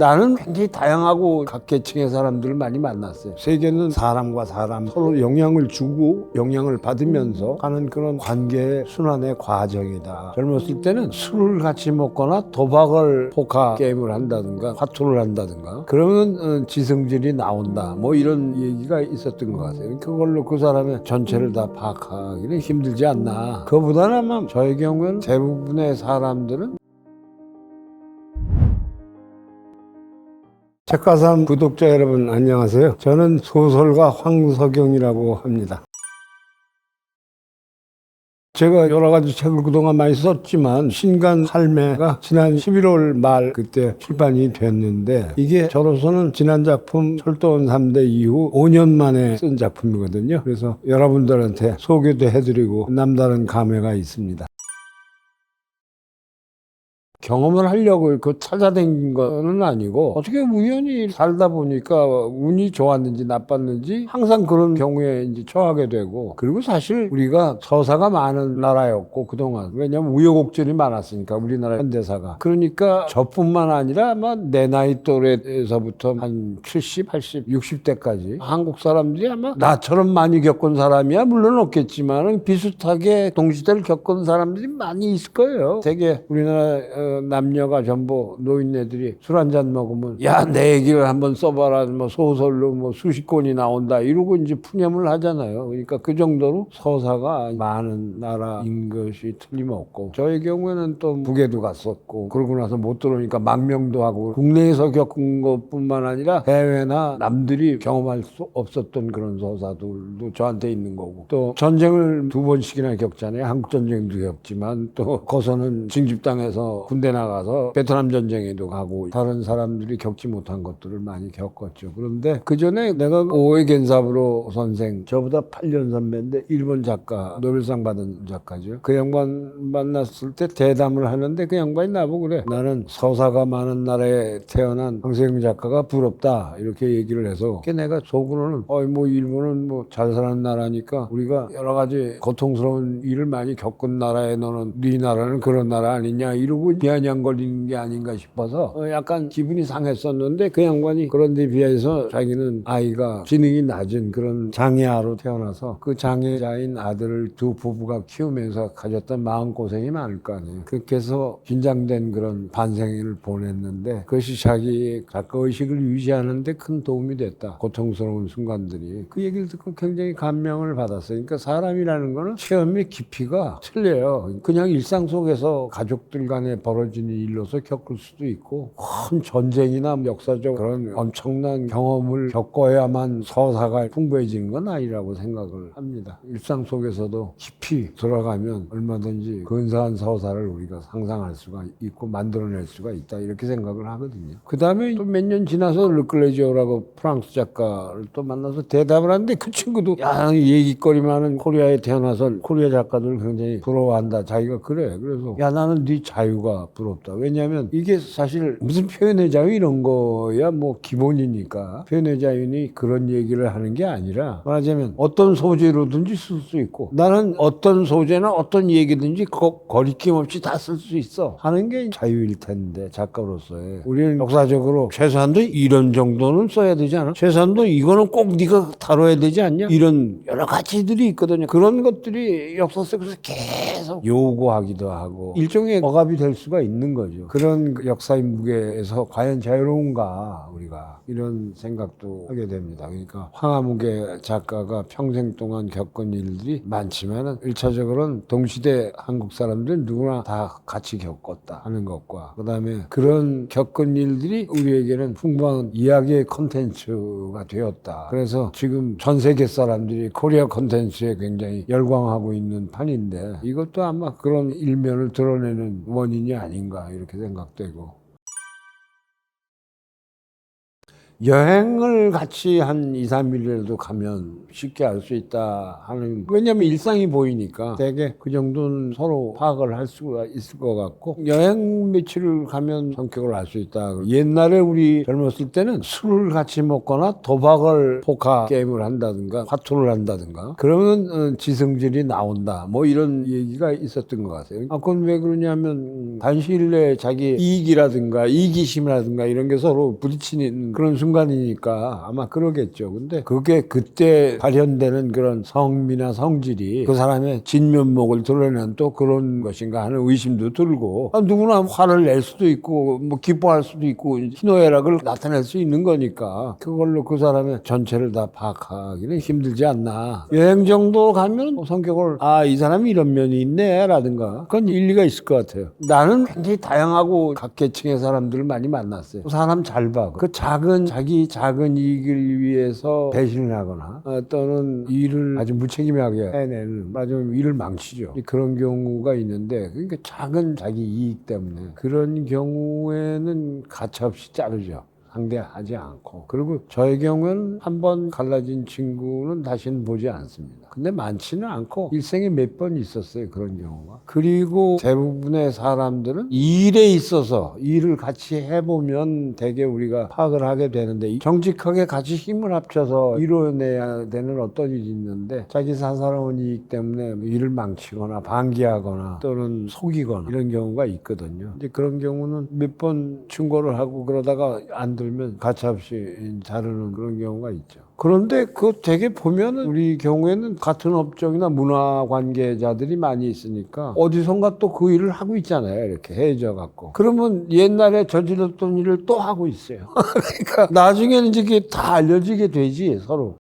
나는 굉장히 다양하고 각 계층의 사람들을 많이 만났어요. 세계는 사람과 사람 서로 영향을 주고 영향을 받으면서 하는 그런 관계 순환의 과정이다. 젊었을 때는 술을 같이 먹거나 도박을 포카 게임을 한다든가 화투를 한다든가 그러면 지성질이 나온다. 뭐 이런 얘기가 있었던 것 같아요. 그걸로 그 사람의 전체를 다 파악하기는 힘들지 않나. 그보다는 아마 저의 경우는 대부분의 사람들은 책가삼 구독자 여러분 안녕하세요. 저는 소설가 황석영이라고 합니다. 제가 여러 가지 책을 그동안 많이 썼지만 신간 할매가 지난 11월 말 그때 출판이 됐는데 이게 저로서는 지난 작품 철도원 3대 이후 5년 만에 쓴 작품이거든요. 그래서 여러분들한테 소개도 해드리고 남다른 감회가 있습니다. 경험을 하려고 그 찾아다닌 거는 아니고 어떻게 우연히 살다 보니까 운이 좋았는지 나빴는지 항상 그런 경우에 이제 처하게 되고 그리고 사실 우리가 서사가 많은 나라였고 그동안 왜냐하면 우여곡절이 많았으니까 우리나라 현대사가 그러니까 저뿐만 아니라 아마 내 나이 또래에서부터 한 70, 80, 60대까지 한국 사람들이 아마 나처럼 많이 겪은 사람이야 물론 없겠지만 비슷하게 동시대를 겪은 사람들이 많이 있을 거예요. 되게 우리나라 남녀가 전부 노인네들이 술 한잔 먹으면 야 내 얘기를 한번 써봐라 뭐 소설로 뭐 수십 권이 나온다 이러고 이제 푸념을 하잖아요. 그러니까 그 정도로 서사가 많은 나라인 것이 틀림없고 저의 경우에는 또 북에도 갔었고 그러고 나서 못 들어오니까 망명도 하고 국내에서 겪은 것뿐만 아니라 해외나 남들이 경험할 수 없었던 그런 서사들도 저한테 있는 거고 또 전쟁을 2번씩이나 겪잖아요. 한국전쟁도 겪지만 또 거서는 징집당해서 군대 나가서 베트남 전쟁에도 가고 다른 사람들이 겪지 못한 것들을 많이 겪었죠. 그런데 그 전에 내가 오에 겐사부로 선생 저보다 8년 선배인데 일본 작가 노벨상 받은 작가죠. 그 양반 만났을 때 대담을 하는데 그 양반이 나보고 그래 나는 서사가 많은 나라에 태어난 황세영 작가가 부럽다 이렇게 얘기를 해서 내가 속으로는 뭐 일본은 뭐 잘 사는 나라니까 우리가 여러 가지 고통스러운 일을 많이 겪은 나라에 너는 네 나라는 그런 나라 아니냐 이러고 비아냥거리는 게 아닌가 싶어서 약간 기분이 상했었는데 그 양반이 그런 데 비해서 자기는 아이가 지능이 낮은 그런 장애아로 태어나서 그 장애자인 아들을 두 부부가 키우면서 가졌던 마음고생이 많을 거 아니에요. 그렇게 해서 긴장된 그런 반생을 보냈는데 그것이 자기 작가의식을 유지하는 데 큰 도움이 됐다. 고통스러운 순간들이. 그 얘기를 듣고 굉장히 감명을 받았어요. 그러니까 사람이라는 거는 체험의 깊이가 틀려요. 그냥 일상 속에서 가족들 간에 벌어지는 일로서 겪을 수도 있고 큰 전쟁이나 역사적 그런 엄청난 경험을 겪어야만 서사가 풍부해지는 건 아니라고 생각을 합니다. 일상 속에서도 깊이 들어가면 얼마든지 근사한 서사를 우리가 상상할 수가 있고 만들어낼 수가 있다 이렇게 생각을 하거든요. 그 다음에 또 몇 년 지나서 르클레지오라고 프랑스 작가를 또 만나서 대답을 하는데 그 친구도 야 얘기거리 많은 코리아에 태어나서 코리아 작가들을 굉장히 부러워한다. 자기가 그래. 그래서 야 나는 네 자유가 부럽다. 왜냐하면 이게 사실 무슨 표현의 자유 이런 거야 뭐 기본이니까 표현의 자유니 그런 얘기를 하는 게 아니라 말하자면 어떤 소재로든지 쓸 수 있고 나는 어떤 소재나 어떤 얘기든지 거리낌 없이 다 쓸 수 있어 하는 게 자유일 텐데 작가로서의 우리는 역사적으로 최소한도 이런 정도는 써야 되지 않아? 최소한도 이거는 꼭 네가 다뤄야 되지 않냐? 이런 여러 가지들이 있거든요. 그런 것들이 역사 속에서 계속 요구하기도 하고 일종의 억압이 될 수가 있는 거죠. 그런 역사의 무게에서 과연 자유로운가 우리가 이런 생각도 하게 됩니다. 그러니까 황하무계 작가가 평생 동안 겪은 일들이 많지만은 1차적으로는 동시대 한국 사람들은 누구나 다 같이 겪었다 하는 것과 그 다음에 그런 겪은 일들이 우리에게는 풍부한 이야기의 콘텐츠가 되었다. 그래서 지금 전 세계 사람들이 코리아 콘텐츠에 굉장히 열광하고 있는 판인데 이것도 아마 그런 일면을 드러내는 원인이 아닌가 이렇게 생각되고 여행을 같이 한 2, 3일이라도 가면 쉽게 알 수 있다 하는, 왜냐면 일상이 보이니까 되게 그 정도는 서로 파악을 할 수가 있을 것 같고, 여행 며칠을 가면 성격을 알 수 있다. 옛날에 우리 젊었을 때는 술을 같이 먹거나 도박을, 포카 게임을 한다든가 화투를 한다든가 그러면 지성질이 나온다, 뭐 이런 얘기가 있었던 것 같아요. 그건 왜 그러냐면 단시일 내에 자기 이익이라든가 이기심이라든가 이런 게 서로 부딪히는 그런 순간이니까 아마 그러겠죠. 근데 그게 그때 발현되는 그런 성미나 성질이 그 사람의 진면목을 드러내는 또 그런 것인가 하는 의심도 들고, 누구나 화를 낼 수도 있고 뭐 기뻐할 수도 있고 희노애락을 나타낼 수 있는 거니까 그걸로 그 사람의 전체를 다 파악하기는 힘들지 않나. 여행 정도 가면 성격을, 이 사람이 이런 면이 있네 라든가, 그건 일리가 있을 것 같아요. 나는 굉장히 다양하고 각 계층의 사람들을 많이 만났어요. 사람 잘 봐. 그 자기 작은 이익을 위해서 배신을 하거나 또는 일을 아주 무책임하게 해내는, 말하자면 일을 망치죠. 그런 경우가 있는데, 그러니까 작은 자기 이익 때문에 그런 경우에는 가차없이 자르죠. 상대하지 않고. 그리고 저의 경우는 한 번 갈라진 친구는 다시는 보지 않습니다. 근데 많지는 않고 일생에 몇 번 있었어요, 그런 경우가. 그리고 대부분의 사람들은 일에 있어서 일을 같이 해보면 되게 우리가 파악을 하게 되는데, 정직하게 같이 힘을 합쳐서 이뤄내야 되는 어떤 일이 있는데 자기 사사로운 이익 때문에 일을 망치거나 방기하거나 또는 속이거나 이런 경우가 있거든요. 근데 그런 경우는 몇 번 충고를 하고 그러다가 안 들면 가차없이 자르는 그런 경우가 있죠. 그런데 그 되게 보면은 우리 경우에는 같은 업종이나 문화 관계자들이 많이 있으니까 어디선가 또 그 일을 하고 있잖아요. 이렇게 해져 갖고. 그러면 옛날에 저질렀던 일을 또 하고 있어요. 그러니까 나중에는 이제 그게 다 알려지게 되지, 서로.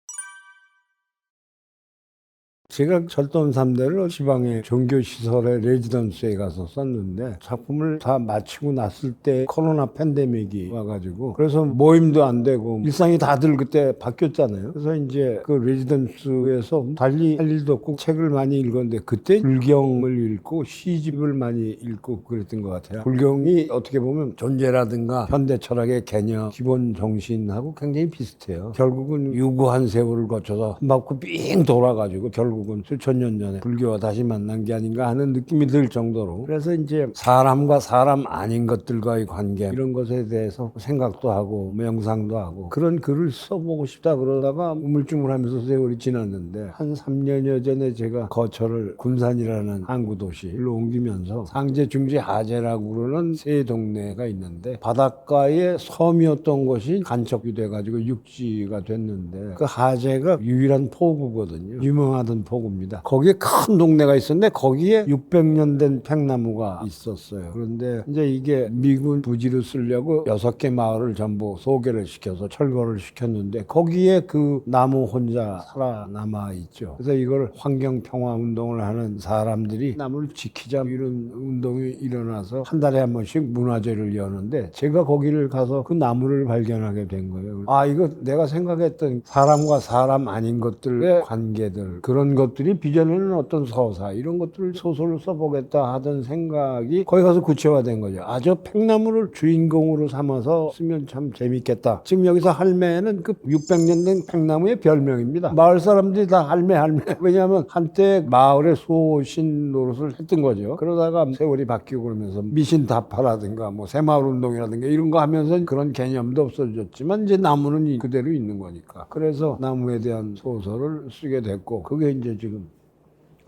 제가 철도 3대를 지방의 종교시설의 레지던스에 가서 썼는데, 작품을 다 마치고 났을 때 코로나 팬데믹이 와가지고 그래서 모임도 안 되고 일상이 다들 그때 바뀌었잖아요. 그래서 이제 그 레지던스에서 달리 할 일도 없고 책을 많이 읽었는데, 그때 불경을 읽고 시집을 많이 읽고 그랬던 것 같아요. 불경이 어떻게 보면 존재라든가 현대 철학의 개념, 기본 정신하고 굉장히 비슷해요. 결국은 유구한 세월을 거쳐서 한 바퀴 삥 돌아가지고 결국은 수천 년 전에 불교와 다시 만난 게 아닌가 하는 느낌이 들 정도로, 그래서 이제 사람과 사람 아닌 것들과의 관계, 이런 것에 대해서 생각도 하고 명상도 하고 그런 글을 써보고 싶다 그러다가 우물쭈물하면서 세월이 지났는데, 한 3년여 전에 제가 거처를 군산이라는 항구 도시로 옮기면서 상제, 중제, 하제라고 그러는 세 동네가 있는데, 바닷가에 섬이었던 것이 간척이 돼가지고 육지가 됐는데, 그 하제가 유일한 포구거든요. 유명하던 포구입니다. 거기에 큰 동네가 있었는데 거기에 600년 된 팽나무가 있었어요. 그런데 이제 이게 미군 부지로 쓰려고 6개 마을을 전부 소개를 시켜서 철거를 시켰는데, 거기에 그 나무 혼자 살아남아 있죠. 그래서 이걸 환경평화운동을 하는 사람들이 나무를 지키자, 이런 운동이 일어나서 한 달에 한 번씩 문화제를 여는데, 제가 거기를 가서 그 나무를 발견하게 된 거예요. 이거 내가 생각했던 사람과 사람 아닌 것들의 관계들, 그런 것들이 빚어내는 어떤 서사, 이런 것들을 소설로 써보겠다 하던 생각이 거기 가서 구체화된 거죠. 저 팽나무를 주인공으로 삼아서 쓰면 참 재밌겠다. 지금 여기서 할매는 그 600년 된 팽나무의 별명입니다. 마을 사람들이 다 할매. 왜냐하면 한때 마을의 수호신 노릇을 했던 거죠. 그러다가 세월이 바뀌고 그러면서 미신다파라든가 뭐 새마을운동이라든가 이런 거 하면서 그런 개념도 없어졌지만, 이제 나무는 그대로 있는 거니까. 그래서 나무에 대한 소설을 쓰게 됐고, 그게 이제 지금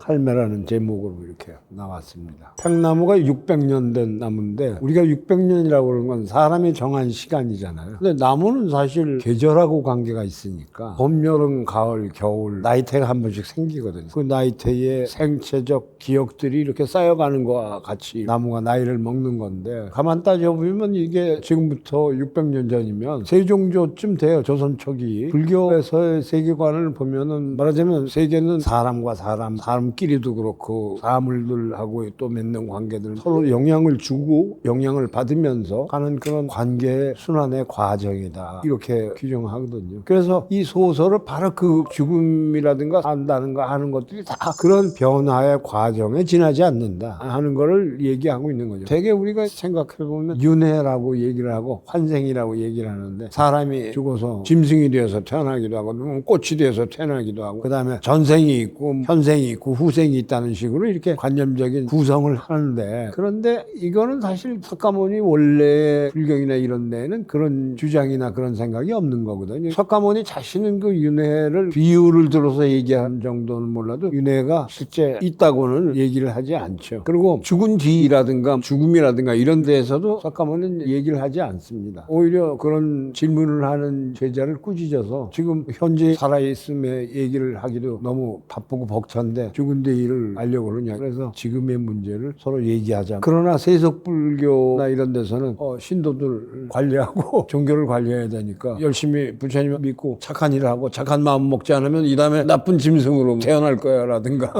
할매라는 제목으로 이렇게 나왔습니다. 팽나무가 600년 된 나무인데, 우리가 600년이라고 그러는 건 사람이 정한 시간이잖아요. 근데 나무는 사실 계절하고 관계가 있으니까 봄, 여름, 가을, 겨울 나이테가 한 번씩 생기거든요. 그 나이테의 생체적 기억들이 이렇게 쌓여가는 거와 같이 나무가 나이를 먹는 건데, 가만 따져보면 이게 지금부터 600년 전이면 세종조쯤 돼요. 조선 초기 불교에서의 세계관을 보면은, 말하자면 세계는 사람과 사람 사람끼리도 그렇고 사물들하고 또 맺는 관계들 서로 영향을 주고 영향을 받으면서 하는 그런 관계의 순환의 과정이다. 이렇게 규정하거든요. 그래서 이 소설을 바로 그 죽음이라든가 산다는가 하는 것들이 다 그런 변화의 과정에 지나지 않는다 하는 거를 얘기하고 있는 거죠. 되게 우리가 생각해보면 윤회라고 얘기를 하고 환생이라고 얘기를 하는데 사람이 죽어서 짐승이 되어서 태어나기도 하고 꽃이 되어서 태어나기도 하고 그 다음에 전생이 있고 현생이 있고 후생이 있다는 식으로 이렇게 관념적인 구성을 하는데 그런데 이거는 사실 석가모니 원래 불경이나 이런 데에는 그런 주장이나 그런 생각이 없는 거거든요. 석가모니 자신은 그 윤회를 비유를 들어서 얘기한 정도는 몰라도 윤회가 실제 있다고는 얘기를 하지 않죠. 그리고 죽은 뒤라든가 죽음이라든가 이런 데에서도 석가모니는 얘기를 하지 않습니다. 오히려 그런 질문을 하는 제자를 꾸짖어서 지금 현재 살아있음의 얘기를 하기도 너무 바쁘고 벅찬데 죽은 뒤 일을 알려고 그러냐. 그래서 지금의 문제를 서로 얘기하자. 그러나 세속불교나 이런 데서는 신도들 관리하고 종교를 관리해야 되니까 열심히 부처님 믿고 착한 일을 하고 착한 마음 먹지 않으면 이 다음에 나쁜 짐승으로 태어날 거야 라든가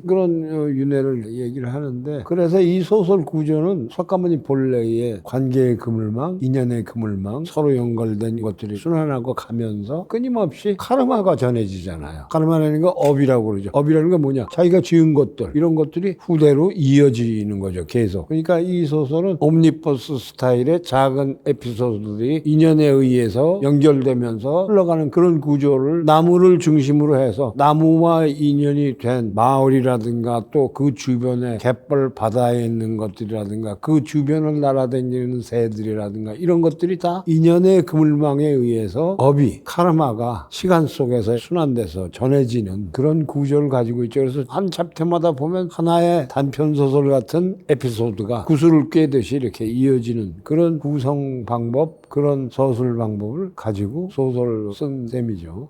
그런 윤회를 얘기를 하는데 그래서 이 소설 구조는 석가모니 본래의 관계의 그물망, 인연의 그물망, 서로 연결된 것들이 순환하고 가면서 끊임없이 카르마가 전해지잖아요. 카르마라는 거 업이라고 그러죠. 업이라는 건 뭐냐? 자기가 지은 것들 이런 것들이 후대로 이어지는 거죠. 계속. 그러니까 이 소설은 옴니버스 스타일의 작은 에피소드들이 인연에 의해서 연결되면서 흘러가는 그런 구조를 나무를 중심으로 해서 나무와 인연이 된 마을이라든가 또 그 주변에 갯벌 바다에 있는 것들이라든가 그 주변을 날아다니는 새들이라든가 이런 것들이 다 인연의 그물망에 의해서 업이 카르마가 시간 속에서 순환돼서 전해지는 그런 구조를 가지고 있죠. 그래서 한 챕터마다 보면 하나의 단편소설 같은 에피소드가 구슬을 꿰듯이 이렇게 이어지는 그런 구성 방법, 그런 서술 방법을 가지고 소설을 쓴 셈이죠.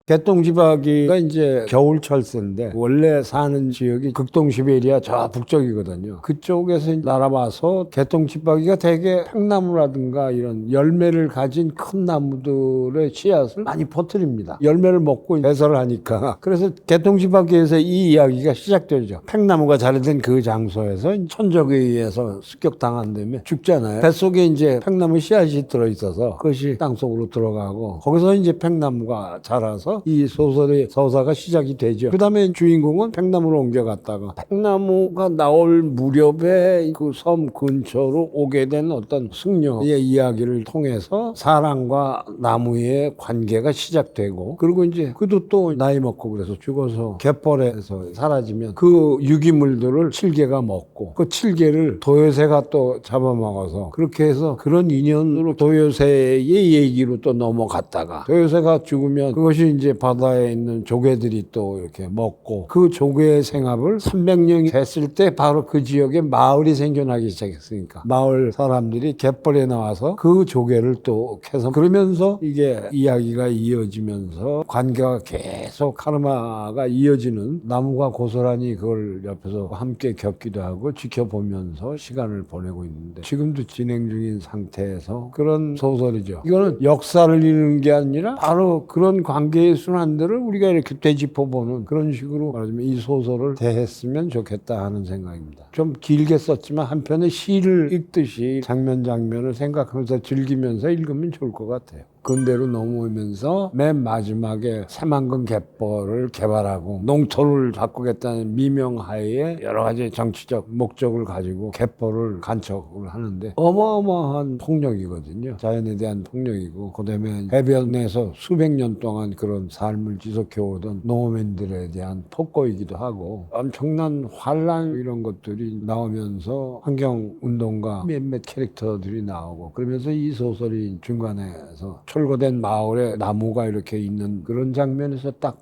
개똥지박이가 이제 겨울철새인데 원래 사는 지역이 극동시베리아 저 북쪽이거든요. 그쪽에서 날아와서 개똥지박이가 대개 팽나무라든가 이런 열매를 가진 큰 나무들의 씨앗을 많이 퍼뜨립니다. 열매를 먹고 배설을 하니까. 그래서 개똥지박이에서 이 이야기가 시작되죠. 팽나무가 자라된 그 장소에서 천적에 의해서 습격당한 다음에 죽잖아요. 뱃속에 이제 팽나무 씨앗이 들어있어서 그것이 땅속으로 들어가고 거기서 이제 팽나무가 자라서 이 소설의 서사가 시작이 되죠. 그 다음에 주인공은 팽나무로 옮겨갔다가 팽나무가 나올 무렵에 그 섬 근처로 오게 된 어떤 승려의 이야기를 통해서 사람과 나무의 관계가 시작되고 그리고 이제 그도 또 나이 먹고 그래서 죽어서 갯벌에서 사라지면 그 유기물들을 칠개가 먹고 그 칠개를 도요새가 또 잡아먹어서 그렇게 해서 그런 인연으로 도요새의 얘기로 또 넘어갔다가 도요새가 죽으면 그것이 이제 바다에 있는 조개들이 또 이렇게 먹고 그 조개의 생합을 300년이 됐을 때 바로 그 지역에 마을이 생겨나기 시작했으니까 마을 사람들이 갯벌에 나와서 그 조개를 또 캐서 그러면서 이게 이야기가 이어지면서 관계가 계속 카르마가 이어지는 나무가 고스란히 그걸 옆에서 함께 겪기도 하고 지켜보면서 시간을 보내고 있는데 지금도 진행 중인 상태에서 그런 소설이죠. 이거는 역사를 읽는 게 아니라 바로 그런 관계의 순환들을 우리가 이렇게 되짚어보는 그런 식으로 말하자면 이 소설을 대했으면 좋겠다 하는 생각입니다. 좀 길게 썼지만 한편의 시를 읽듯이 장면 장면을 생각하면서 즐기면서 읽으면 좋을 것 같아요. 근대로 넘어오면서 맨 마지막에 새만금 갯벌을 개발하고 농토를 바꾸겠다는 미명하에 여러 가지 정치적 목적을 가지고 갯벌을 간척을 하는데 어마어마한 폭력이거든요. 자연에 대한 폭력이고 그다음에 해변에서 수백 년 동안 그런 삶을 지속해오던 농어민들에 대한 폭거이기도 하고 엄청난 환란 이런 것들이 나오면서 환경운동가 몇몇 캐릭터들이 나오고 그러면서 이 소설이 중간에서 철거된 마을에 나무가 이렇게 있는 그런 장면에서 딱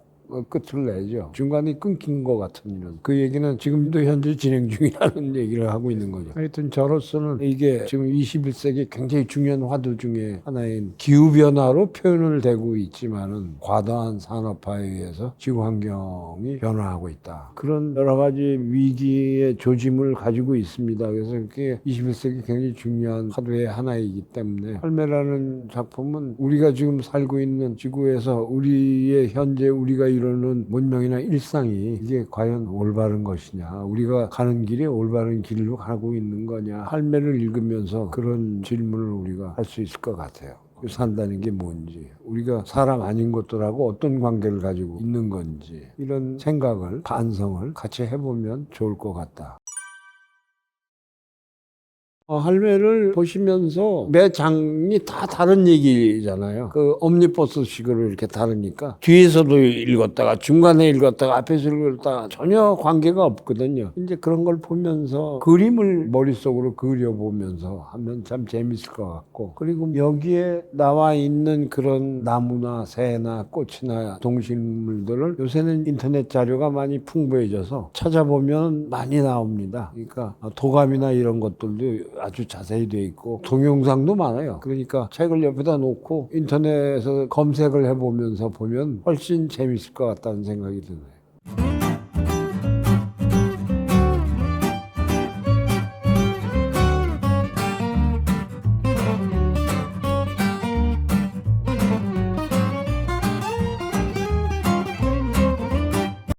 끝을 내죠. 중간에 끊긴 것 같은 이런. 그 얘기는 지금도 현재 진행 중이라는 얘기를 하고 있는 거죠. 하여튼 저로서는 이게 지금 21세기 굉장히 중요한 화두 중에 하나인 기후변화로 표현을 되고 있지만은 과도한 산업화에 의해서 지구 환경이 변화하고 있다. 그런 여러 가지 위기의 조짐을 가지고 있습니다. 그래서 그게 21세기 굉장히 중요한 화두의 하나이기 때문에 할매라는 작품은 우리가 지금 살고 있는 지구에서 우리의 현재 우리가 이루는 문명이나 일상이 이게 과연 올바른 것이냐, 우리가 가는 길이 올바른 길로 가고 있는 거냐, 할매를 읽으면서 그런 질문을 우리가 할 수 있을 것 같아요. 산다는 게 뭔지, 우리가 사람 아닌 것들하고 어떤 관계를 가지고 있는 건지, 이런 생각을, 반성을 같이 해보면 좋을 것 같다. 할매를 보시면서 매 장이 다 다른 얘기잖아요. 그 옴니버스식으로 이렇게 다르니까 뒤에서도 읽었다가 중간에 읽었다가 앞에서 읽었다가 전혀 관계가 없거든요. 이제 그런 걸 보면서 그림을 머릿속으로 그려보면서 하면 참 재밌을 것 같고, 그리고 여기에 나와 있는 그런 나무나 새나 꽃이나 동식물들을 요새는 인터넷 자료가 많이 풍부해져서 찾아보면 많이 나옵니다. 그러니까 도감이나 이런 것들도 아주 자세히 돼 있고 동영상도 많아요. 그러니까 책을 옆에다 놓고 인터넷에서 검색을 해보면서 보면 훨씬 재밌을 것 같다는 생각이 드네요.